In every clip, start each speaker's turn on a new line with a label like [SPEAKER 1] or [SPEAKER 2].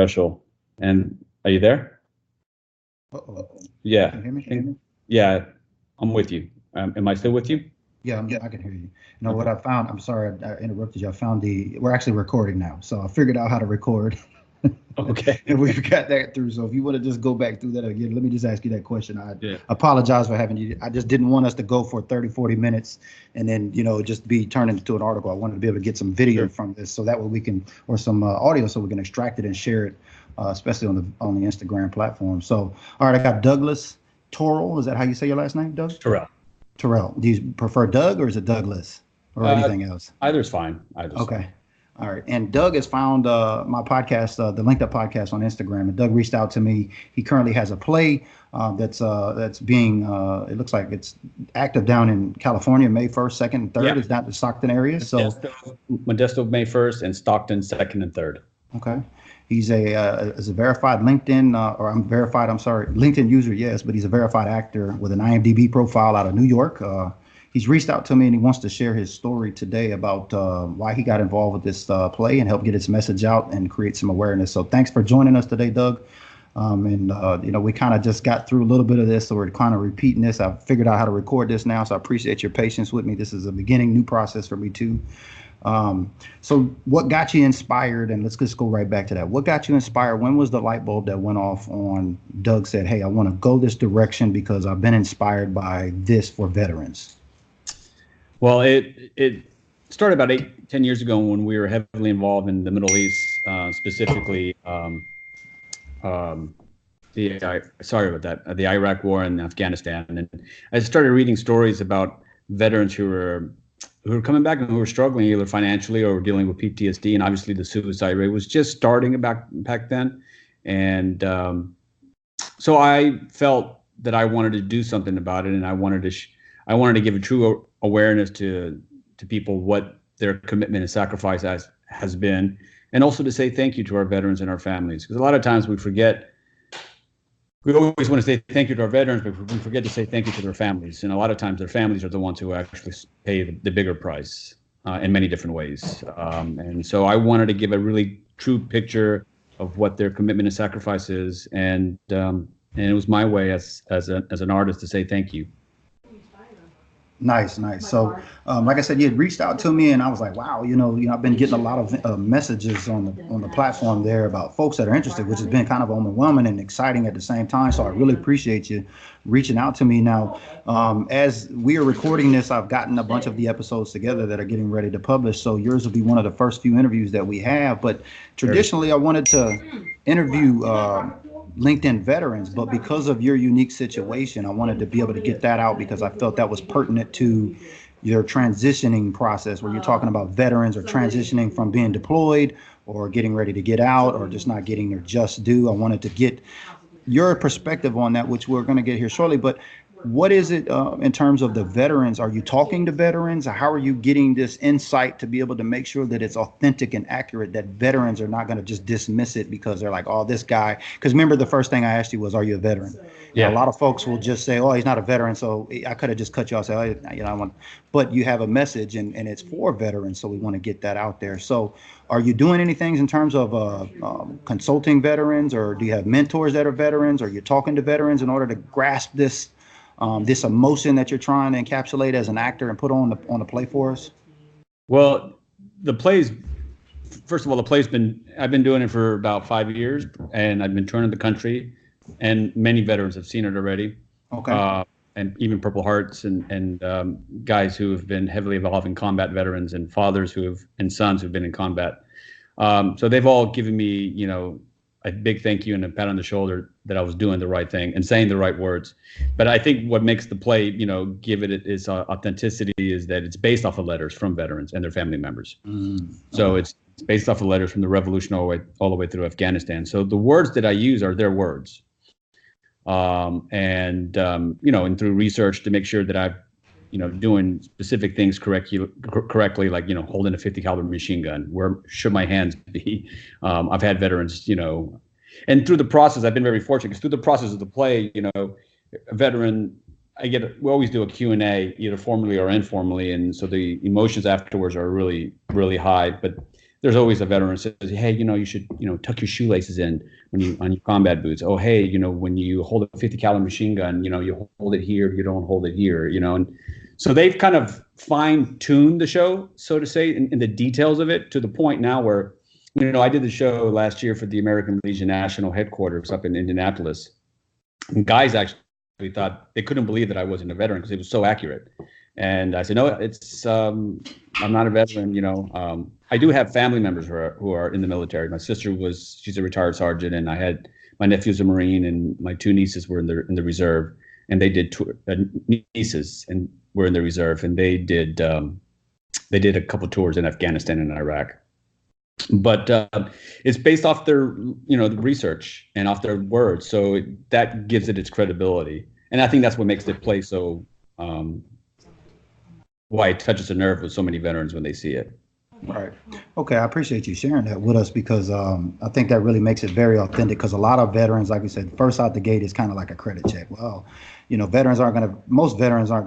[SPEAKER 1] special. And are you there?
[SPEAKER 2] Uh-oh.
[SPEAKER 1] Yeah.
[SPEAKER 2] Can you hear me?
[SPEAKER 1] Yeah, I'm with you. Am I still with you?
[SPEAKER 2] Yeah, I can hear you. What I found, I'm sorry I interrupted you. I found we're actually recording now. So I figured out how to record.
[SPEAKER 1] Okay.
[SPEAKER 2] And we've got that through. So if you want to just go back through that again, let me just ask you that question. I
[SPEAKER 1] Yeah.
[SPEAKER 2] apologize for having you. I just didn't want us to go for 30, 40 minutes and then, just be turned into an article. I wanted to be able to get some video from this so that way we can, or some audio so we can extract it and share it, especially on the Instagram platform. So, all right, I got Douglas Taurel. Is that how you say your last name, Doug?
[SPEAKER 1] Taurel.
[SPEAKER 2] Taurel. Do you prefer Doug or is it Douglas or anything else?
[SPEAKER 1] Either's fine.
[SPEAKER 2] Okay. All right. And Doug has found my podcast, the LinkedUp podcast on Instagram. And Doug reached out to me. He currently has a play that's being, it looks like it's active down in California, May 1st, 2nd, and 3rd.
[SPEAKER 1] Yeah.
[SPEAKER 2] It's down the Stockton area. So
[SPEAKER 1] Modesto May 1st and Stockton 2nd and 3rd.
[SPEAKER 2] Okay. He's a verified LinkedIn user, yes, but he's a verified actor with an IMDb profile out of New York. He's reached out to me and he wants to share his story today about why he got involved with this play and help get his message out and create some awareness. So thanks for joining us today, Doug. We kind of just got through a little bit of this, so we're kind of repeating this. I've figured out how to record this now, so I appreciate your patience with me. This is a beginning, new process for me too. So what got you inspired, and let's just go right back to that. What got you inspired? When was the light bulb that went off on Doug said, hey, I want to go this direction because I've been inspired by this for veterans?
[SPEAKER 1] Well, it started about 10 years ago when we were heavily involved in the Middle East, specifically the Iraq War and Afghanistan. And I started reading stories about veterans who were coming back and who were struggling either financially or dealing with PTSD. And obviously the suicide rate was just starting back then. And so I felt that I wanted to do something about it, and I wanted to give a true awareness to people what their commitment and sacrifice has been, and also to say thank you to our veterans and our families. Because a lot of times we always want to say thank you to our veterans, but we forget to say thank you to their families. And a lot of times their families are the ones who actually pay the bigger price in many different ways. And so I wanted to give a really true picture of what their commitment and sacrifice is. And it was my way as an artist to say thank you.
[SPEAKER 2] Nice. So, like I said, you had reached out to me, and I was like, wow, I've been getting a lot of messages on the platform there about folks that are interested, which has been kind of overwhelming and exciting at the same time. So I really appreciate you reaching out to me. Now, as we are recording this, I've gotten a bunch of the episodes together that are getting ready to publish. So yours will be one of the first few interviews that we have. But traditionally, I wanted to interview LinkedIn veterans, but because of your unique situation, I wanted to be able to get that out because I felt that was pertinent to your transitioning process where you're talking about veterans or transitioning from being deployed or getting ready to get out or just not getting their just due. I wanted to get your perspective on that, which we're going to get here shortly. But what is it in terms of the veterans? Are you talking to veterans? How are you getting this insight to be able to make sure that it's authentic and accurate, that veterans are not going to just dismiss it because they're like, oh, this guy, because remember the first thing I asked you was, are you a veteran? Yeah. A lot of folks will just say, oh, he's not a veteran. So I could have just cut you off. Say, oh, but you have a message and it's for veterans. So we want to get that out there. So are you doing anything in terms of consulting veterans, or do you have mentors that are veterans? Or you're talking to veterans in order to grasp this emotion that you're trying to encapsulate as an actor and put on the play for us?
[SPEAKER 1] Well, first of all, I've been doing it for about 5 years, and I've been touring the country, and many veterans have seen it already.
[SPEAKER 2] Okay.
[SPEAKER 1] And even Purple Hearts and guys who have been heavily involved in combat veterans, and fathers and sons who've been in combat. So they've all given me, a big thank you and a pat on the shoulder that I was doing the right thing and saying the right words. But I think what makes the play, give it its authenticity is that it's based off of letters from veterans and their family members. So it's based off of letters from the revolution all the way through Afghanistan. So the words that I use are their words. And through research to make sure that I've, doing specific things correctly, like, holding a 50 caliber machine gun, where should my hands be? I've had veterans, and through the process, I've been very fortunate because through the process of the play, a veteran, we always do a Q&A, either formally or informally. And so the emotions afterwards are really, really high. But there's always a veteran who says, hey, you should, tuck your shoelaces in on your combat boots. Oh, hey, when you hold a 50 caliber machine gun, you hold it here, you don't hold it here, and so they've kind of fine-tuned the show, so to say, in the details of it, to the point now where, I did the show last year for the American Legion National Headquarters up in Indianapolis. And guys actually thought they couldn't believe that I wasn't a veteran because it was so accurate. And I said, no, it's I'm not a veteran. I do have family members who are in the military. My sister she's a retired sergeant, and I had my nephew's a Marine, and my two nieces were in the reserve, and they did nieces and were in the reserve, and they did a couple tours in Afghanistan and Iraq. But it's based off their the research and off their words, so that gives it its credibility, and I think that's what makes it play so. Why it touches a nerve with so many veterans when they see it.
[SPEAKER 2] Right. Okay, I appreciate you sharing that with us, because I think that really makes it very authentic, because a lot of veterans, like we said, first out the gate is kind of like a credit check. Well, most veterans aren't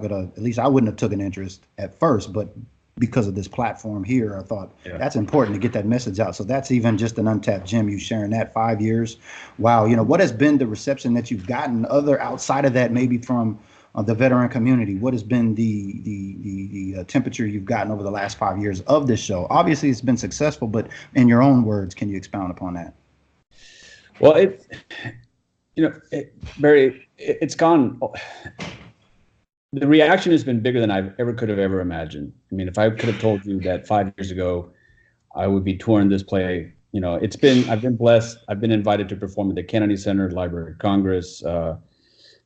[SPEAKER 2] going to, at least I wouldn't have took an interest at first, but because of this platform here, I thought that's important to get that message out. So that's even just an untapped gem, you sharing that 5 years. Wow. What has been the reception that you've gotten outside of that, maybe from the veteran community? What has been the temperature you've gotten over the last 5 years of this show? Obviously, it's been successful, but in your own words, can you expound upon that?
[SPEAKER 1] Well, Barry, it's gone. The reaction has been bigger than I could have ever imagined. I mean, if I could have told you that 5 years ago I would be touring this play, I've been blessed. I've been invited to perform at the Kennedy Center, Library of Congress,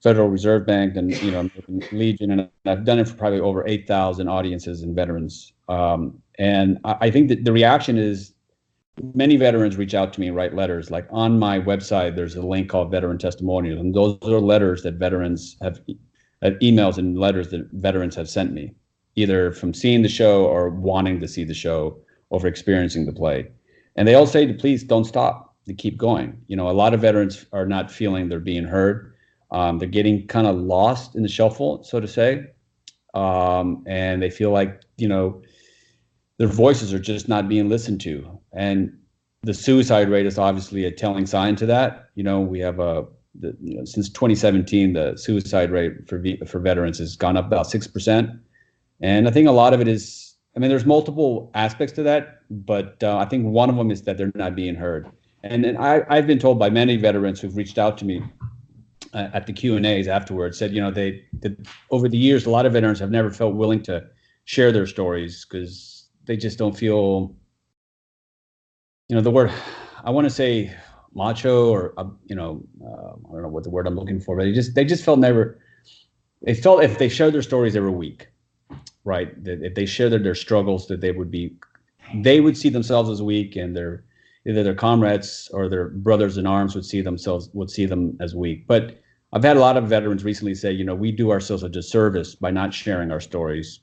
[SPEAKER 1] Federal Reserve Bank, and American Legion, and I've done it for probably over 8,000 audiences and veterans. And I think that the reaction is many veterans reach out to me and write letters. Like on my website, there's a link called Veteran Testimonials, and those are letters that veterans have, emails and letters that veterans have sent me, either from seeing the show or wanting to see the show or for experiencing the play. And they all say to please don't stop, to keep going. A lot of veterans are not feeling they're being heard. They're getting kind of lost in the shuffle, so to say, and they feel like their voices are just not being listened to. And the suicide rate is obviously a telling sign to that. We have since 2017, the suicide rate for veterans has gone up about 6%, and I think a lot of it is, there's multiple aspects to that, but I think one of them is that they're not being heard. And I've been told by many veterans who've reached out to me at the Q&As afterwards, said, over the years, a lot of veterans have never felt willing to share their stories because they just don't feel, the word, I want to say macho, or, I don't know what the word I'm looking for, but they just felt they felt if they shared their stories, they were weak, right? That if they shared their struggles, that they would see themselves as weak, and either their comrades or their brothers in arms would see them as weak. But I've had a lot of veterans recently say, we do ourselves a disservice by not sharing our stories,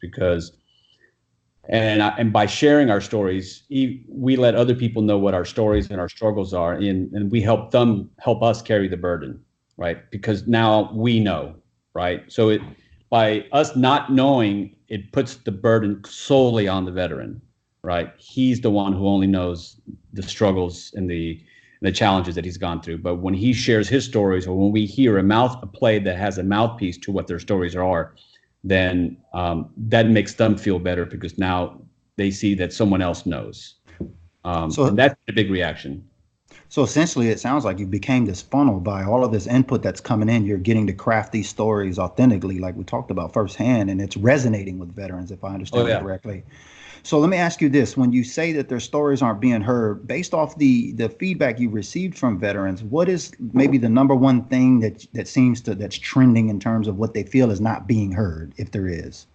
[SPEAKER 1] and by sharing our stories, we let other people know what our stories and our struggles are, and we help us carry the burden, right? Because now we know, right? So by us not knowing, it puts the burden solely on the veteran. Right, he's the one who only knows the struggles and the challenges that he's gone through. But when he shares his stories, or when we hear a play that has a mouthpiece to what their stories are, then that makes them feel better, because now they see that someone else knows. So that's a big reaction.
[SPEAKER 2] So essentially, it sounds like you became this funnel by all of this input that's coming in. You're getting to craft these stories authentically, like we talked about firsthand, and it's resonating with veterans, if I understand it correctly. So let me ask you this. When you say that their stories aren't being heard, based off the feedback you received from veterans, what is maybe the number one thing that's trending in terms of what they feel is not being heard, if there is?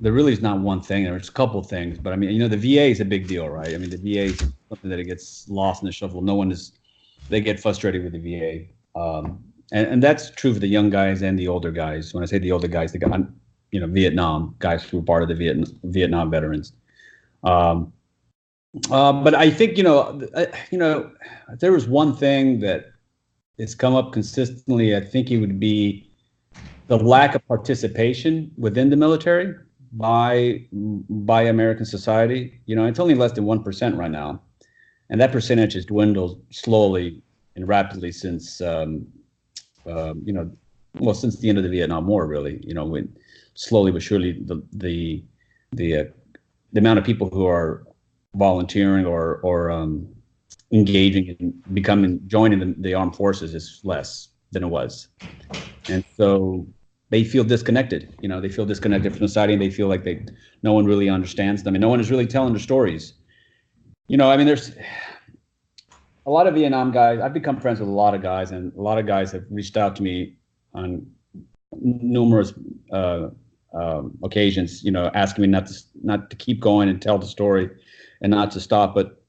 [SPEAKER 1] There really is not one thing. There's a couple of things, but the VA is a big deal, right? The VA is something that it gets lost in the shuffle. They get frustrated with the VA. And that's true for the young guys and the older guys. When I say the older guys, the guys, Vietnam guys who were part of the Vietnam veterans. But I think, if there was one thing that has come up consistently, I think it would be the lack of participation within the military. by American society. It's only less than 1% right now, and that percentage has dwindled slowly and rapidly since since the end of the Vietnam War, really. When slowly but surely the amount of people who are volunteering or engaging and joining the armed forces is less than it was, and so they feel disconnected. They feel disconnected from society, and they feel like no one really understands them, and no one is really telling their stories. There's a lot of Vietnam guys. I've become friends with a lot of guys, and a lot of guys have reached out to me on numerous occasions, asking me not to keep going and tell the story and not to stop. But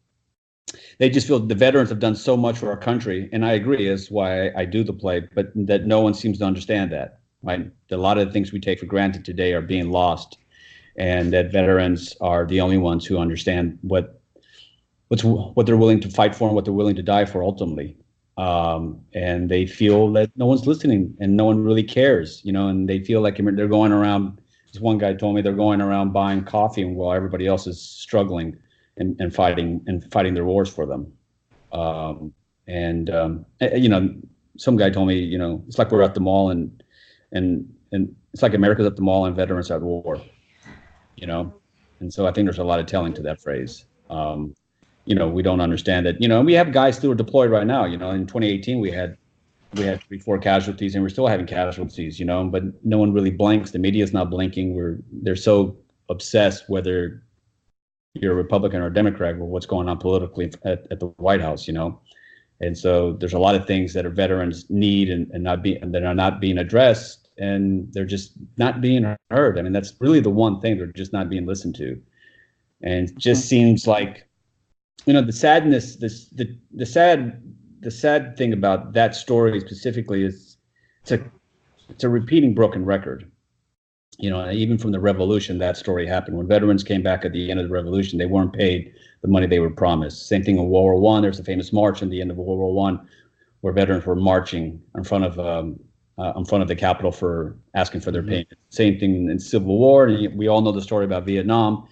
[SPEAKER 1] they just feel the veterans have done so much for our country, and I agree. Is why I do the play, but that no one seems to understand that. Right, a lot of the things we take for granted today are being lost, and that veterans are the only ones who understand what they're willing to fight for and what they're willing to die for ultimately. And they feel that no one's listening and no one really cares, and they feel like they're going around. This one guy told me they're going around buying coffee while everybody else is struggling and fighting their wars for them. Some guy told me, it's like we're at the mall and it's like America's at the mall and veterans at war, and so I think there's a lot of telling to that phrase. We don't understand that, we have guys who are deployed right now. In 2018, we had 3-4 casualties, and we're still having casualties, but no one really blinks. The media's not blinking. They're so obsessed whether you're a Republican or a Democrat with what's going on politically at the White House, And so there's a lot of things that our veterans need and that are not being addressed, and they're just not being heard. I mean, that's really the one thing. They're just not being listened to. And it just seems like, the sadness, the sad thing about that story specifically is it's a repeating broken record. Even from the revolution, that story happened. When veterans came back at the end of the revolution, they weren't paid the money they were promised. Same thing in World War I. There's a famous march in the end of World War I where veterans were marching in front of the Capitol for asking for their payment. Same thing in Civil War. We all know the story about Vietnam,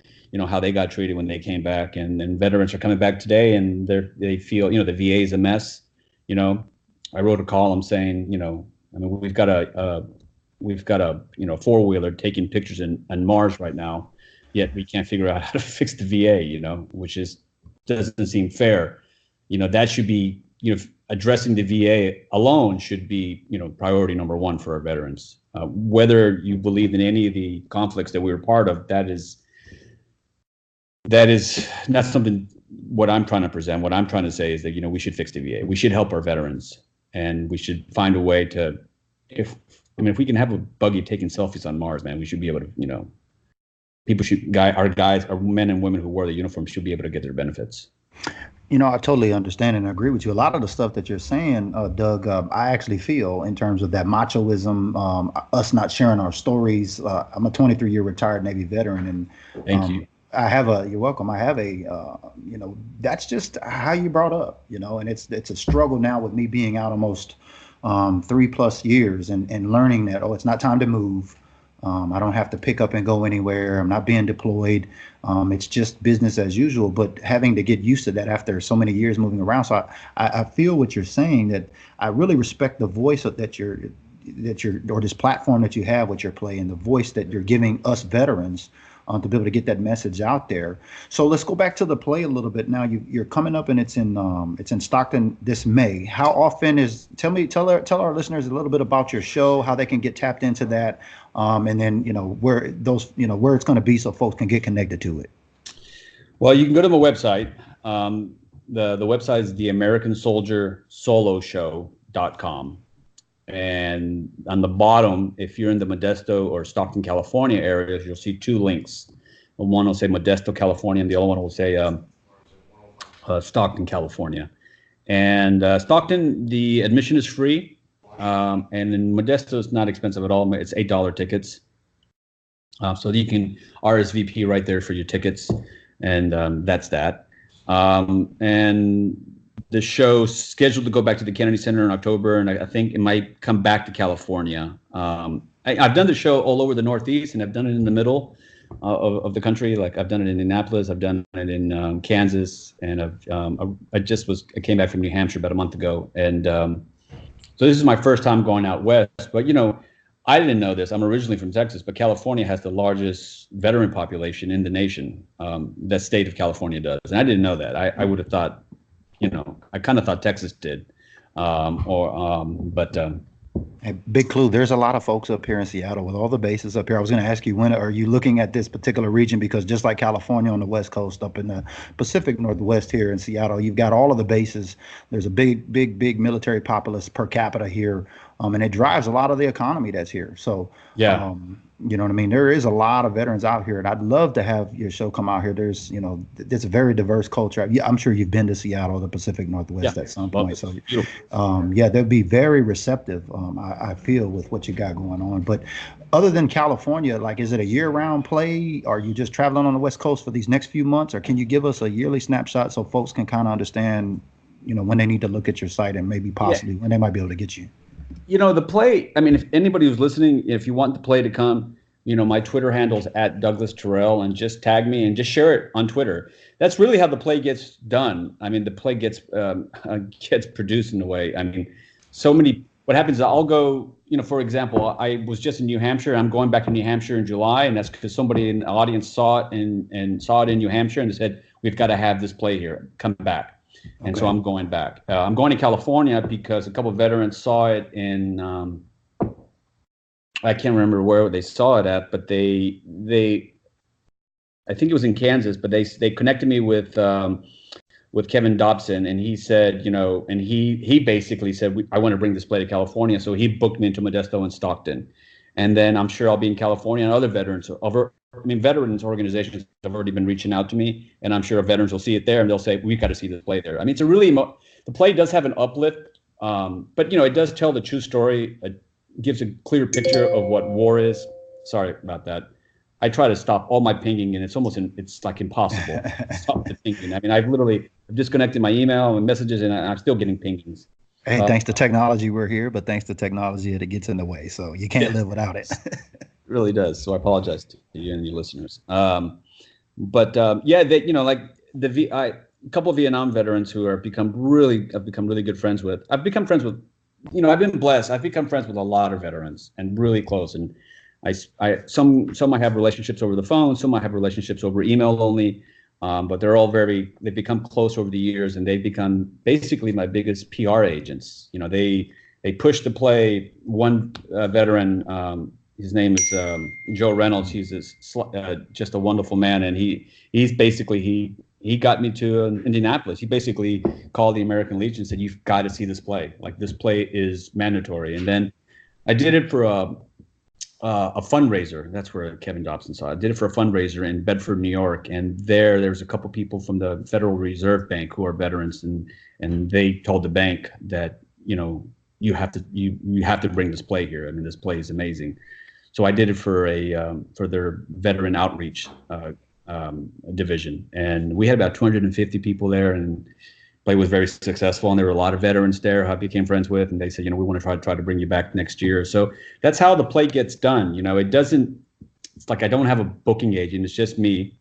[SPEAKER 1] how they got treated when they came back, and veterans are coming back today, and they feel, the VA is a mess. I wrote a column saying, we've got a four-wheeler taking pictures on Mars right now, yet we can't figure out how to fix the VA, which doesn't seem fair. That should be, addressing the VA alone should be, priority number one for our veterans. Whether you believe in any of the conflicts that we were part of, that is not something. What I'm trying to present, what I'm trying to say is that, we should fix the VA. We should help our veterans, and we should find a way to, if we can have a buggy taking selfies on Mars, man, we should be able to, people should, our men and women who wore the uniform should be able to get their benefits.
[SPEAKER 2] I totally understand and agree with you. A lot of the stuff that you're saying, Doug, I actually feel in terms of that machoism, us not sharing our stories. I'm a 23-year retired Navy veteran, and
[SPEAKER 1] thank you.
[SPEAKER 2] You're welcome. I have that's just how you brought up, and it's a struggle now with me being out almost 3+ years and learning that, it's not time to move. I don't have to pick up and go anywhere. I'm not being deployed. It's just business as usual, but having to get used to that after so many years moving around. So I feel what you're saying, that I really respect the voice or this platform that you have with your play, and the voice that you're giving us veterans to be able to get that message out there. So let's go back to the play a little bit. Now you're coming up, and it's in Stockton this May. How often tell our listeners a little bit about your show, how they can get tapped into that, and then where it's going to be so folks can get connected to it.
[SPEAKER 1] Well, you can go to my website. The website is theamericansoldiersoloshow.com. And on the bottom, if you're in the Modesto or Stockton, California areas, you'll see 2 links. One will say Modesto, California, and the other one will say Stockton, California. And Stockton, the admission is free. And in Modesto, it's not expensive at all. It's $8 tickets. So you can RSVP right there for your tickets. And that's that. And the show's scheduled to go back to the Kennedy Center in October, and I think it might come back to California. I've done the show all over the Northeast, and I've done it in the middle, of the country. Like I've done it in Indianapolis, I've done it in Kansas, and I came back from New Hampshire about a month ago, and so this is my first time going out west. But I didn't know this. I'm originally from Texas, but California has the largest veteran population in the nation. The state of California does, and I didn't know that. I would have thought, I kind of thought Texas did, but.
[SPEAKER 2] A big clue. There's a lot of folks up here in Seattle with all the bases up here. I was going to ask you, when are you looking at this particular region? Because just like California on the West Coast, up in the Pacific Northwest here in Seattle, you've got all of the bases. There's a big military populace per capita here, and it drives a lot of the economy that's here. So,
[SPEAKER 1] yeah.
[SPEAKER 2] You know what I mean? There is a lot of veterans out here, and I'd love to have your show come out here. There's, it's a very diverse culture. I'm sure you've been to Seattle, the Pacific Northwest at some point. So, they'll be very receptive, I feel, with what you got going on. But other than California, like, is it a year-round play? Are you just traveling on the West Coast for these next few months? Or can you give us a yearly snapshot so folks can kind of understand, when they need to look at your site and maybe possibly when they might be able to get you?
[SPEAKER 1] The play, I mean, if anybody who's listening, if you want the play to come, my Twitter handle's @DouglasTaurel, and just tag me and just share it on Twitter. That's really how the play gets done. I mean, the play gets produced in a way. I mean, what happens is I'll go, for example, I was just in New Hampshire. I'm going back to New Hampshire in July, and that's because somebody in the audience saw it and saw it in New Hampshire and said, we've got to have this play here. Come back. And so I'm going back. I'm going to California because a couple of veterans saw it in, I can't remember where they saw it at, but I think it was in Kansas, but they connected me with Kevin Dobson, and he said, and he basically said, I want to bring this play to California. So he booked me into Modesto and Stockton. And then I'm sure I'll be in California, and other veterans organizations have already been reaching out to me, and I'm sure veterans will see it there and they'll say, we've got to see this play there. I mean, the play does have an uplift, but it does tell the true story. It gives a clear picture of what war is. Sorry about that. I try to stop all my pinging, and it's like impossible to stop the pinging. I mean, I've disconnected my email and messages, and I'm still getting pingings.
[SPEAKER 2] Hey, thanks to technology, we're here, but thanks to technology, it gets in the way. So you can't live without it.
[SPEAKER 1] It really does. So I apologize to you and your listeners. A couple of Vietnam veterans who have become really good friends with. I've become friends with, I've been blessed. I've become friends with a lot of veterans and really close. And some I have relationships over the phone, some I have relationships over email only. But they're all they've become close over the years, and they've become basically my biggest PR agents. They push the play. One veteran, his name is Joe Reynolds. He's just a wonderful man, and he's basically he got me to Indianapolis. He basically called the American Legion and said, you've got to see this play. Like, this play is mandatory. And then I did it for a fundraiser. That's where Kevin Dobson saw it. I did it for a fundraiser in Bedford, New York, and there's a couple people from the Federal Reserve Bank who are veterans, and they told the bank that you have to bring this play here. I mean, this play is amazing. So I did it for their veteran outreach division, and we had about 250 people there, and play was very successful, and there were a lot of veterans there who I became friends with, and they said, we want to try to bring you back next year. So that's how the play gets done. It's like I don't have a booking agent. It's just me.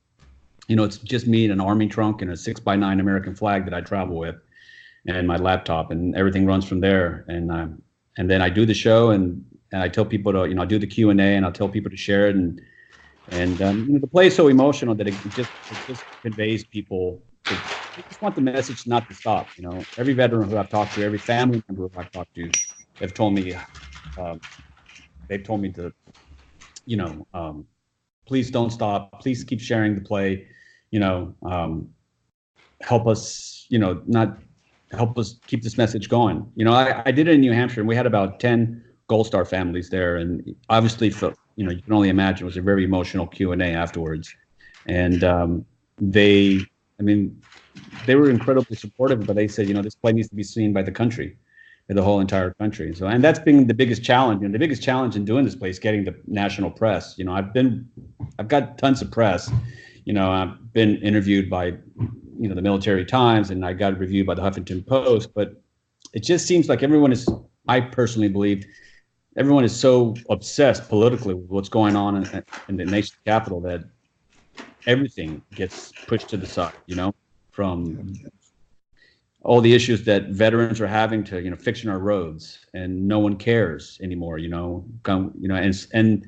[SPEAKER 1] It's just me in an army trunk and a 6x9 American flag that I travel with, and my laptop, and everything runs from there. And then I do the show, and I tell people to, I do the Q&A, and I'll tell people to share it. And the play is so emotional that it just conveys people. I just want the message not to stop. Every veteran who I've talked to, every family member who I've talked to, have told me, to, please don't stop. Please keep sharing the play. Help us. Help us keep this message going. I did it in New Hampshire, and we had about 10 Gold Star families there, and obviously, you can only imagine, it was a very emotional Q&A afterwards, and they were incredibly supportive, but they said, this play needs to be seen by the country, by the whole entire country. So, and that's been the biggest challenge. And the biggest challenge in doing this play is getting the national press. I've got tons of press. I've been interviewed by, the Military Times, and I got reviewed by the Huffington Post. But it just seems like I personally believe, everyone is so obsessed politically with what's going on in the nation's capital that everything gets pushed to the side, from all the issues that veterans are having to, fixing our roads, and no one cares anymore, and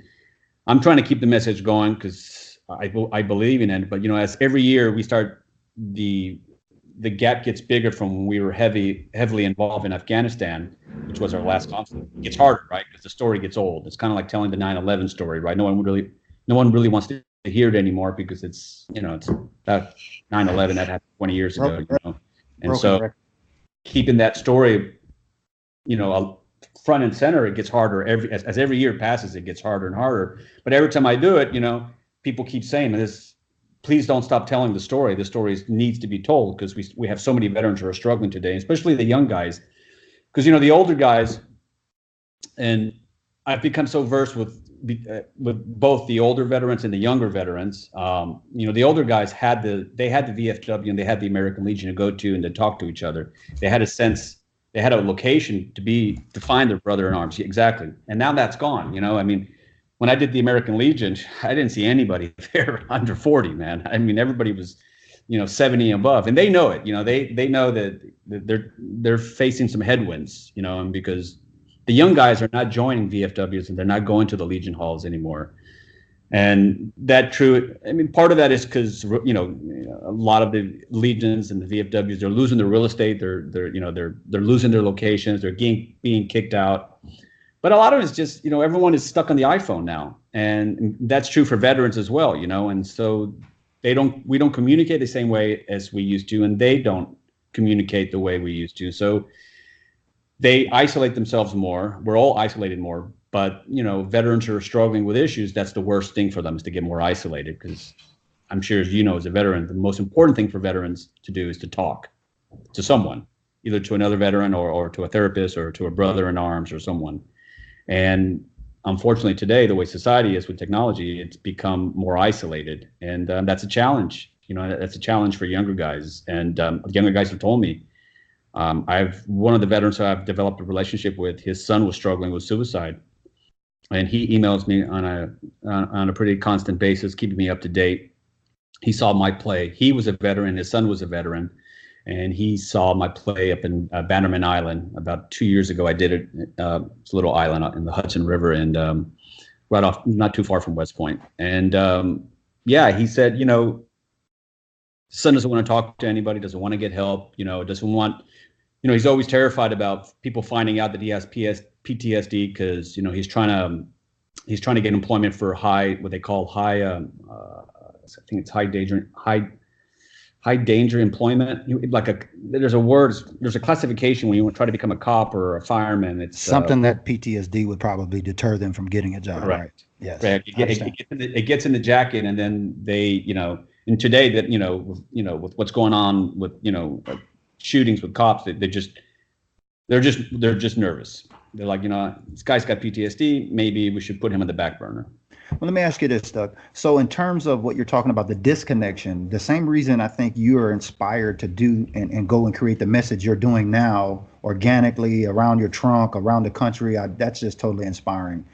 [SPEAKER 1] I'm trying to keep the message going because I believe in it. But, as every year we start, the gap gets bigger from when we were heavily involved in Afghanistan, which was our last conflict. It gets harder, right? Because the story gets old. It's kind of like telling the 9/11 story, right? No one really wants to hear it anymore because it's that 9/11 that happened 20 years ago, And so keeping that story, front and center, it gets harder as every year passes. It gets harder and harder. But every time I do it, people keep saying this. Please don't stop telling the story. The story needs to be told because we have so many veterans who are struggling today, especially the young guys. Because the older guys, and I've become so versed with both the older veterans and the younger veterans. The older guys had the VFW and they had the American Legion to go to and to talk to each other. They had a sense. They had a location to find their brother in arms. Exactly. And now that's gone. When I did the American Legion, I didn't see anybody there under 40, man. Everybody was, 70 and above, and they know it. They know that they're facing some headwinds, and because the young guys are not joining VFWs and they're not going to the Legion halls anymore. And part of that is because, a lot of the Legions and the VFWs, they're losing their real estate. They're losing their locations. They're being kicked out. But a lot of it's just, everyone is stuck on the iPhone now. And that's true for veterans as well, and so we don't communicate the same way as we used to, and they don't communicate the way we used to. So they isolate themselves more. We're all isolated more. But, veterans who are struggling with issues, that's the worst thing for them, is to get more isolated. Because I'm sure, as a veteran, the most important thing for veterans to do is to talk to someone, either to another veteran or to a therapist or to a brother in arms or someone. And unfortunately, today, the way society is with technology, it's become more isolated. And that's a challenge. That's a challenge for younger guys. And younger guys have told me, one of the veterans who I've developed a relationship with, his son was struggling with suicide. And he emails me on a pretty constant basis, keeping me up to date. He saw my play. He was a veteran. His son was a veteran. And he saw my play up in Bannerman Island about 2 years ago. I did it. It's a little island in the Hudson River, and right off, not too far from West Point. And he said, son doesn't want to talk to anybody, doesn't want to get help, doesn't want, he's always terrified about people finding out that he has PTSD because, he's trying to get employment for what they call high, I think it's high danger employment. There's a classification when you try to become a cop or a fireman. It's
[SPEAKER 2] something that PTSD would probably deter them from getting a job. Right. Yes.
[SPEAKER 1] Right. It gets in the jacket, and then they, and today that, with what's going on with, shootings with cops, they're just nervous. They're like, this guy's got PTSD. Maybe we should put him on the back burner.
[SPEAKER 2] Well, let me ask you this, Doug. So in terms of what you're talking about, the disconnection, the same reason I think you are inspired to do and go and create the message you're doing now organically around your trunk, around the country, that's just totally inspiring.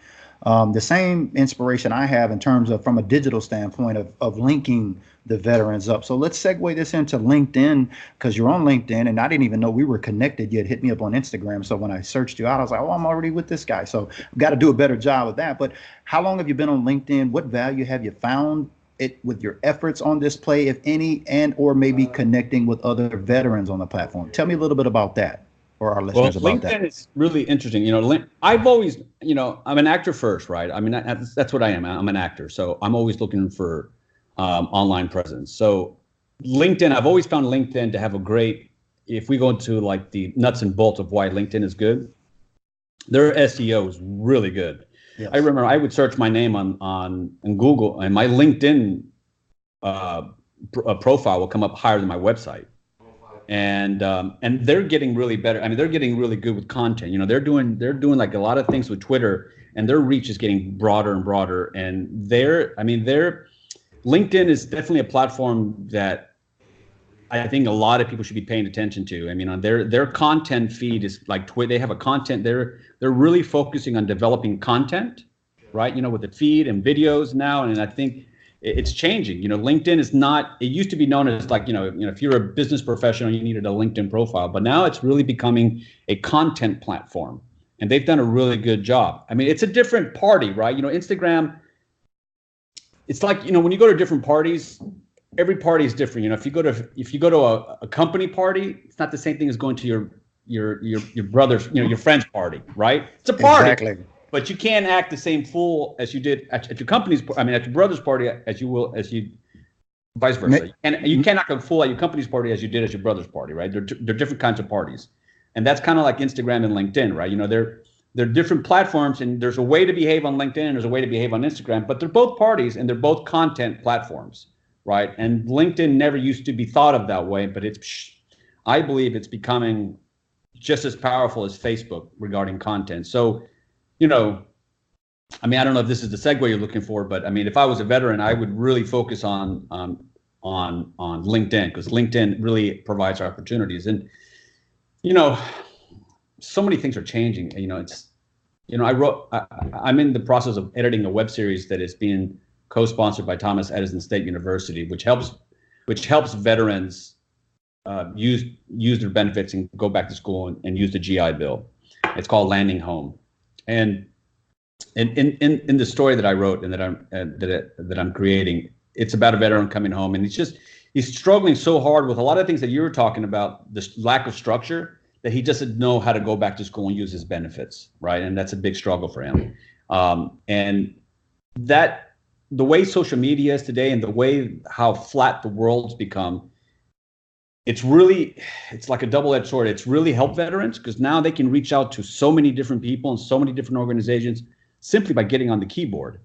[SPEAKER 2] The same inspiration I have in terms of from a digital standpoint of linking the veterans up. So let's segue this into LinkedIn, because you're on LinkedIn and I didn't even know we were connected yet. Hit me up on Instagram. So when I searched you out, I was like, oh, I'm already with this guy. So I've got to do a better job of that. But how long have you been on LinkedIn? What value have you found it with your efforts on display, if any, and or maybe connecting with other veterans on the platform? Tell me a little bit about that. Or our listeners about that.
[SPEAKER 1] LinkedIn is really interesting. I've always, I'm an actor first, right? I mean, that's what I am. I'm an actor. So I'm always looking for online presence. So LinkedIn, I've always found LinkedIn to have a great, if we go into like the nuts and bolts of why LinkedIn is good, their SEO is really good. Yes. I remember I would search my name on Google, and my LinkedIn profile will come up higher than my website. And they're getting really better. I mean, they're getting really good with content. They're doing like a lot of things with Twitter, and their reach is getting broader and broader. And LinkedIn is definitely a platform that I think a lot of people should be paying attention to. I mean, on their content feed is like Twitter. They have a content. They're really focusing on developing content, right? With the feed and videos now. And I think it's changing. LinkedIn is not, it used to be known as like, if you're a business professional, you needed a LinkedIn profile, but now it's really becoming a content platform, and they've done a really good job. I mean, it's a different party, right? Instagram, it's like, when you go to different parties, every party is different. If you go to a company party, it's not the same thing as going to your brother's, your friend's party, right? It's a party.
[SPEAKER 2] Exactly.
[SPEAKER 1] But you can't act the same fool as you did at your company's. I mean, at your brother's party, as you vice versa. And you can't act a fool at your company's party as you did at your brother's party, right? They're different kinds of parties, and that's kind of like Instagram and LinkedIn, right? They're different platforms, and there's a way to behave on LinkedIn and there's a way to behave on Instagram, but they're both parties and they're both content platforms, right? And LinkedIn never used to be thought of that way, but I believe it's becoming just as powerful as Facebook regarding content. So, I mean, I don't know if this is the segue you're looking for, but I mean, if I was a veteran, I would really focus on LinkedIn, because LinkedIn really provides opportunities. And, so many things are changing. I'm in the process of editing a web series that is being co-sponsored by Thomas Edison State University, which helps veterans use their benefits and go back to school and use the GI Bill. It's called Landing Home. And in the story that I wrote and that I'm creating, it's about a veteran coming home, and he's struggling so hard with a lot of things that you were talking about, this lack of structure, that he doesn't know how to go back to school and use his benefits, right? And that's a big struggle for him. And that the way social media is today and the way how flat the world's become, it's like a double-edged sword. It's really helped veterans because now they can reach out to so many different people and so many different organizations simply by getting on the keyboard,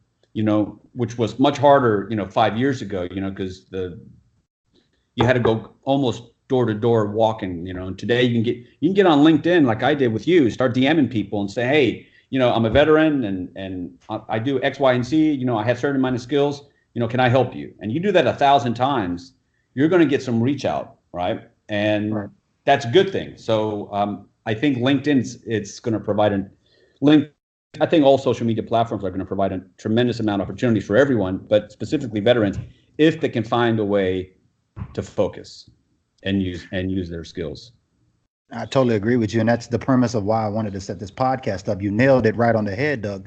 [SPEAKER 1] which was much harder, 5 years ago, because you had to go almost door to door walking, and today you can get on LinkedIn like I did with you, start DMing people and say, hey, I'm a veteran and I do X, Y, and Z, I have certain amount of skills, can I help you? And you do that 1,000 times, you're going to get some reach out, right? And
[SPEAKER 2] right.
[SPEAKER 1] That's a good thing. So I think LinkedIn, it's going to provide I think all social media platforms are going to provide a tremendous amount of opportunities for everyone, but specifically veterans, if they can find a way to focus and use their skills.
[SPEAKER 2] I totally agree with you, and that's the premise of why I wanted to set this podcast up. You nailed it right on the head, Doug.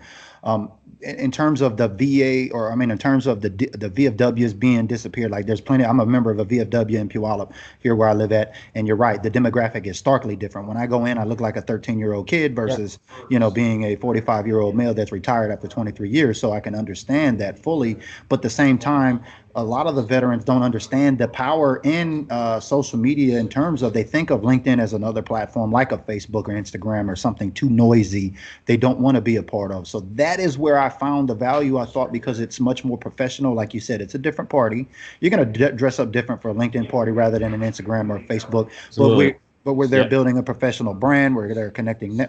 [SPEAKER 2] In terms of the VA, in terms of the VFWs being disappeared, like there's plenty. I'm a member of a VFW in Puyallup, here where I live at, and you're right. The demographic is starkly different. When I go in, I look like a 13-year-old kid versus, being a 45-year-old male that's retired after 23 years. So I can understand that fully. But at the same time, a lot of the veterans don't understand the power in social media in terms of, they think of LinkedIn as another platform like a Facebook or Instagram or something too noisy they don't want to be a part of. So that is where I found the value, I thought, because it's much more professional. Like you said, it's a different party. You're going to dress up different for a LinkedIn party rather than an Instagram or Facebook. But we're there building a professional brand. We're there connecting,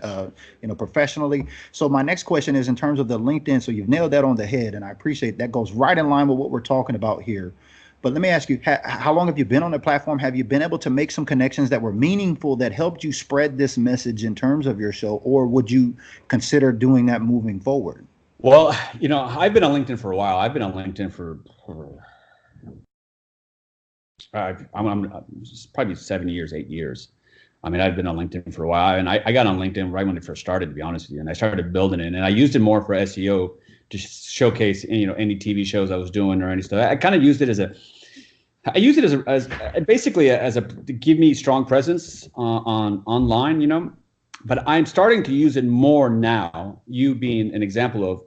[SPEAKER 2] professionally. So my next question is in terms of the LinkedIn. So you've nailed that on the head, and I appreciate that. Goes right in line with what we're talking about here. But let me ask you, how long have you been on the platform? Have you been able to make some connections that were meaningful that helped you spread this message in terms of your show, or would you consider doing that moving forward?
[SPEAKER 1] Well, I've been on LinkedIn for a while. I've been on LinkedIn for probably 7 years, 8 years. I mean, I've been on LinkedIn for a while, and I got on LinkedIn right when it first started, to be honest with you. And I started building it, and I used it more for SEO to showcase, any TV shows I was doing or any stuff. I kind of used it as basically to give me strong presence online, But I'm starting to use it more now. You being an example of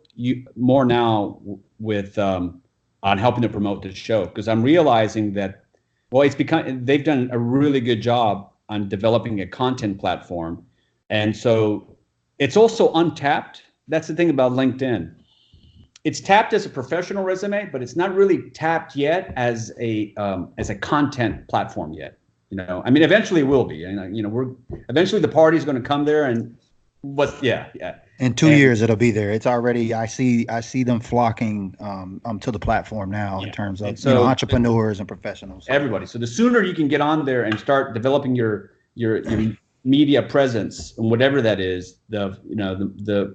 [SPEAKER 1] more now with on helping to promote the show, because I'm realizing that they've done a really good job on developing a content platform. And so it's also untapped. That's the thing about LinkedIn. It's tapped as a professional resume, but it's not really tapped yet as a content platform yet. Eventually it will be. Eventually the party's going to come there, and
[SPEAKER 2] In 2 years it'll be there. It's already. I see them flocking to the platform now in terms of entrepreneurs and professionals.
[SPEAKER 1] Everybody. So the sooner you can get on there and start developing your media presence and whatever that is, the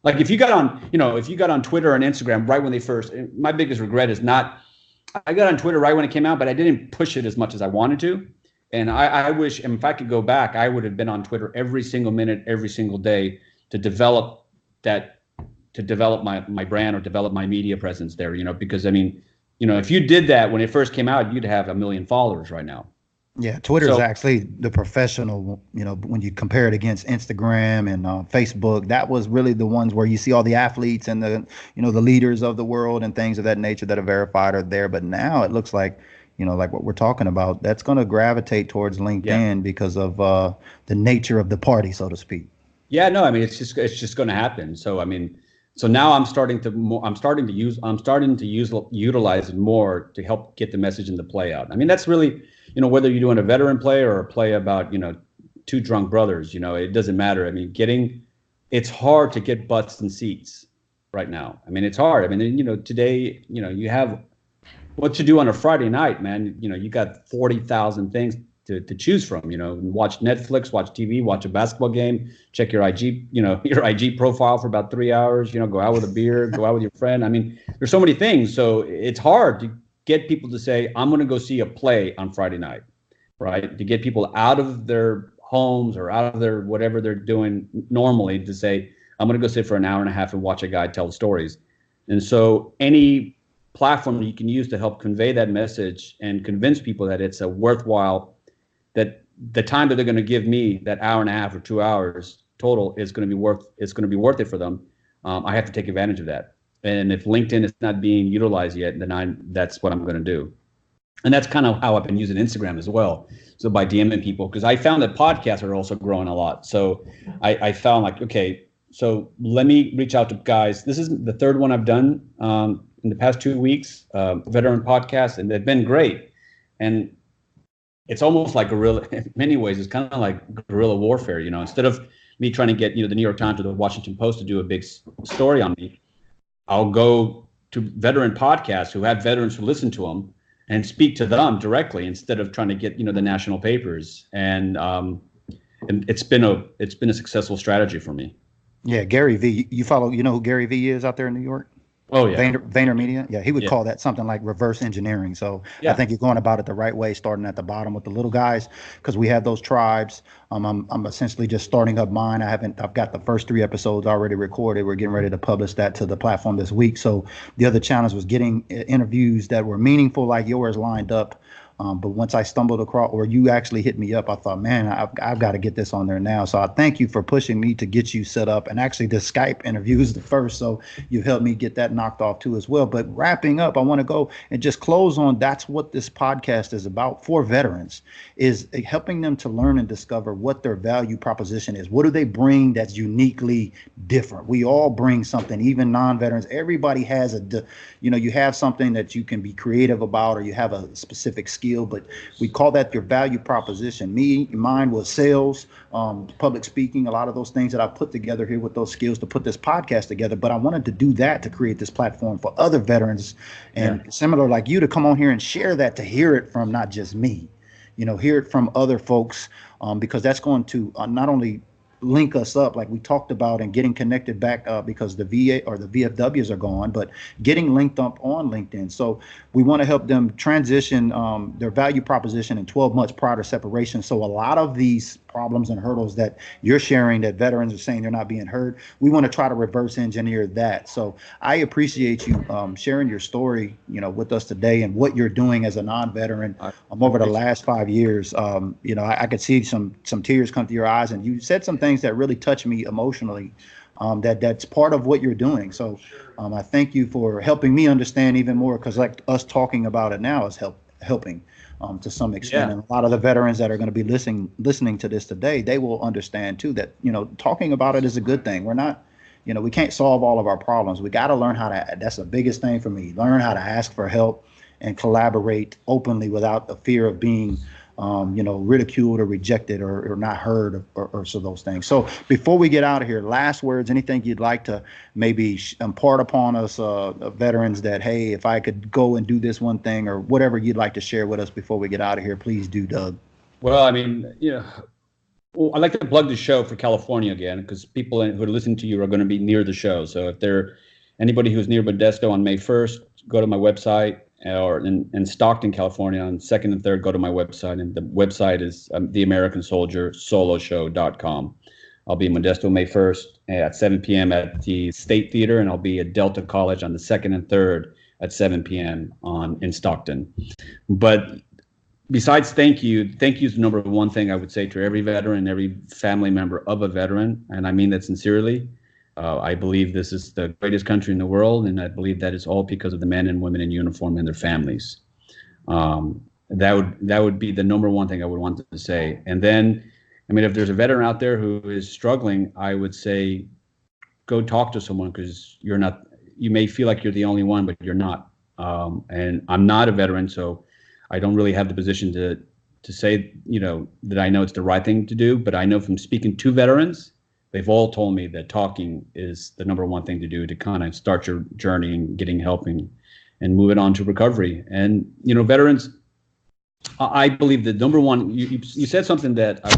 [SPEAKER 1] Like if you got on, if you got on Twitter and Instagram right when they first, my biggest regret is not, I got on Twitter right when it came out, but I didn't push it as much as I wanted to. And I wish, and if I could go back, I would have been on Twitter every single minute, every single day to develop that, to develop my brand or develop my media presence there, because I mean, if you did that when it first came out, you'd have 1 million followers right now.
[SPEAKER 2] Yeah, Twitter is actually the professional, when you compare it against Instagram and Facebook, that was really the ones where you see all the athletes and the leaders of the world and things of that nature that are verified are there. But now it looks like, like what we're talking about, that's going to gravitate towards LinkedIn because of the nature of the party, so to speak.
[SPEAKER 1] Yeah, no, I mean, it's just going to happen. So, I mean, so now I'm starting to utilize it more to help get the message and the play out. I mean, that's really, whether you're doing a veteran play or a play about, two drunk brothers, it doesn't matter. I mean, it's hard to get butts and seats right now. I mean, it's hard. I mean, today, you have what to do on a Friday night, man. You got 40,000 things to choose from, watch Netflix, watch TV, watch a basketball game, check your IG, your IG profile for about 3 hours, go out with a beer, go out with your friend. I mean, there's so many things. So it's hard to get people to say, I'm going to go see a play on Friday night, right? To get people out of their homes or out of their whatever they're doing normally to say, I'm going to go sit for an hour and a half and watch a guy tell stories. And so any platform that you can use to help convey that message and convince people that it's a worthwhile, that the time that they're going to give me, that hour and a half or 2 hours total, is going to be worth it for them. I have to take advantage of that. And if LinkedIn is not being utilized yet, then that's what I'm going to do. And that's kind of how I've been using Instagram as well. So by DMing people, because I found that podcasts are also growing a lot. So I found like, okay, so let me reach out to guys. This is the third one I've done in the past 2 weeks, veteran podcasts, and they've been great. And it's almost like guerrilla in many ways. It's kind of like guerrilla warfare, instead of me trying to get, the New York Times or the Washington Post to do a big story on me, I'll go to veteran podcasts who have veterans who listen to them and speak to them directly instead of trying to get, the national papers. And it's been a successful strategy for me.
[SPEAKER 2] Yeah. Gary V, you follow, who Gary V is out there in New York?
[SPEAKER 1] Oh yeah,
[SPEAKER 2] VaynerMedia. Yeah, he would call that something like reverse engineering. So I think you're going about it the right way, starting at the bottom with the little guys, because we have those tribes. I'm essentially just starting up mine. I've got the first 3 episodes already recorded. We're getting ready to publish that to the platform this week. So the other challenge was getting interviews that were meaningful like yours lined up. But once I stumbled across, or you actually hit me up, I thought, man, I've got to get this on there now. So I thank you for pushing me to get you set up. And actually, the Skype interview is the first. So you helped me get that knocked off too as well. But wrapping up, I want to go and just close on that's what this podcast is about for veterans, is helping them to learn and discover what their value proposition is. What do they bring that's uniquely different? We all bring something, even non-veterans. Everybody has you have something that you can be creative about, or you have a specific skill. But we call that your value proposition. Mine was sales, public speaking, a lot of those things that I put together here with those skills to put this podcast together. But I wanted to do that to create this platform for other veterans and similar like you to come on here and share that, to hear it from not just me, hear it from other folks, because that's going to not only link us up like we talked about and getting connected back because the VA or the VFWs are gone, but getting linked up on LinkedIn. So we want to help them transition their value proposition in 12 months prior to separation. So a lot of these problems and hurdles that you're sharing that veterans are saying they're not being heard, we want to try to reverse engineer that. So I appreciate you sharing your story, with us today and what you're doing as a non-veteran over the last 5 years. I could see some tears come to your eyes, and you said some things that really touched me emotionally. That's part of what you're doing. So I thank you for helping me understand even more, because like us talking about it now is helping to some extent. And a lot of the veterans that are going to be listening to this today, they will understand too that, talking about it is a good thing. We're not, we can't solve all of our problems. We got to learn how to, that's the biggest thing for me, learn how to ask for help and collaborate openly without the fear of being ridiculed or rejected or not heard or so those things. So before we get out of here, last words, anything you'd like to maybe impart upon us, veterans, that, hey, if I could go and do this one thing or whatever you'd like to share with us before we get out of here, please do, Doug.
[SPEAKER 1] Well, I mean, Well, I'd like to plug the show for California again, because people who are listening to you are going to be near the show. So if they're anybody who's near Modesto on May 1st, go to my website, or in Stockton, California on 2nd and 3rd, go to my website. And the website is theamericansoldiersoloshow.com. I'll be in Modesto May 1st at 7 p.m. at the State Theater, and I'll be at Delta College on the 2nd and 3rd at 7 p.m. in Stockton. But besides thank you is the number one thing I would say to every veteran, every family member of a veteran, and I mean that sincerely. I believe this is the greatest country in the world, and I believe that is all because of the men and women in uniform and their families. That would be the number one thing I would want to say. And then, I mean, if there's a veteran out there who is struggling, I would say go talk to someone, because you may feel like you're the only one, but you're not. And I'm not a veteran, so I don't really have the position to say, that I know it's the right thing to do. But I know from speaking to veterans, they've all told me that talking is the number one thing to do to kind of start your journey and getting helping and moving on to recovery. And, veterans, I believe the number one, you said something that I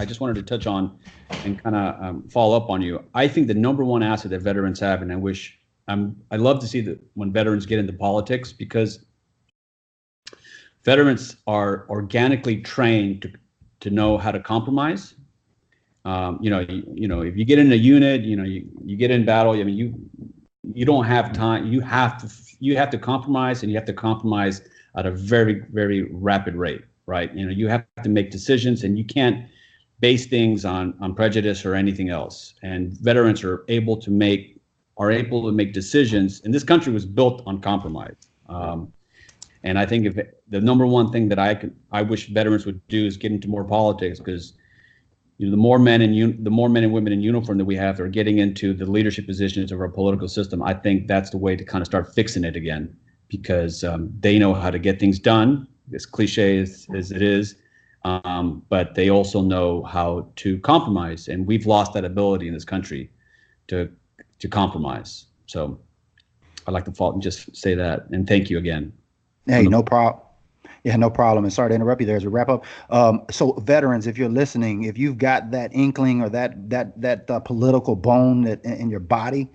[SPEAKER 1] just wanted to touch on and kind of follow up on you. I think the number one asset that veterans have, and I love to see that when veterans get into politics, because veterans are organically trained to know how to compromise. If you get in a unit, you get in battle. I mean, you don't have time. You have to compromise, and you have to compromise at a very, very rapid rate, right? You have to make decisions, and you can't base things on prejudice or anything else. And veterans are able to make decisions. And this country was built on compromise. And I think if the number one thing that I wish veterans would do is get into more politics, because the more men and women in uniform that we have that are getting into the leadership positions of our political system, I think that's the way to kind of start fixing it again, because they know how to get things done, as cliche as it is, but they also know how to compromise, and we've lost that ability in this country to compromise. So I'd like to just say that, and thank you again.
[SPEAKER 2] Hey, no problem. Yeah, no problem. And sorry to interrupt you there as a wrap up. So veterans, if you're listening, if you've got that inkling or that political bone in your body,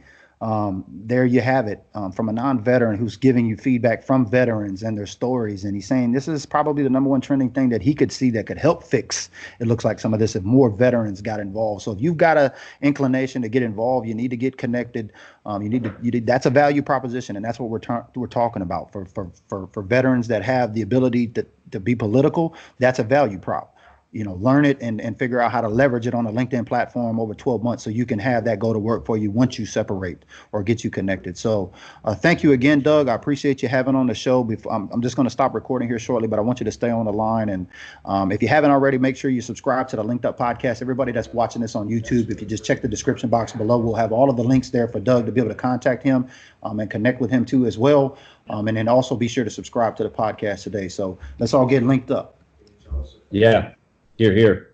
[SPEAKER 2] there you have it, from a non-veteran who's giving you feedback from veterans and their stories. And he's saying this is probably the number one trending thing that he could see that could help fix, it looks like, some of this if more veterans got involved. So if you've got an inclination to get involved, you need to get connected. That's a value proposition. And that's what we're talking about for veterans that have the ability to be political. That's a value prop. Learn it and figure out how to leverage it on a LinkedIn platform over 12 months so you can have that go to work for you once you separate or get you connected. So thank you again, Doug. I appreciate you having on the show. I'm just going to stop recording here shortly, but I want you to stay on the line. And if you haven't already, make sure you subscribe to the LinkedUp podcast. Everybody that's watching this on YouTube, if you just check the description box below, we'll have all of the links there for Doug to be able to contact him and connect with him too as well. And then also be sure to subscribe to the podcast today. So let's all get linked up.
[SPEAKER 1] Yeah. Here.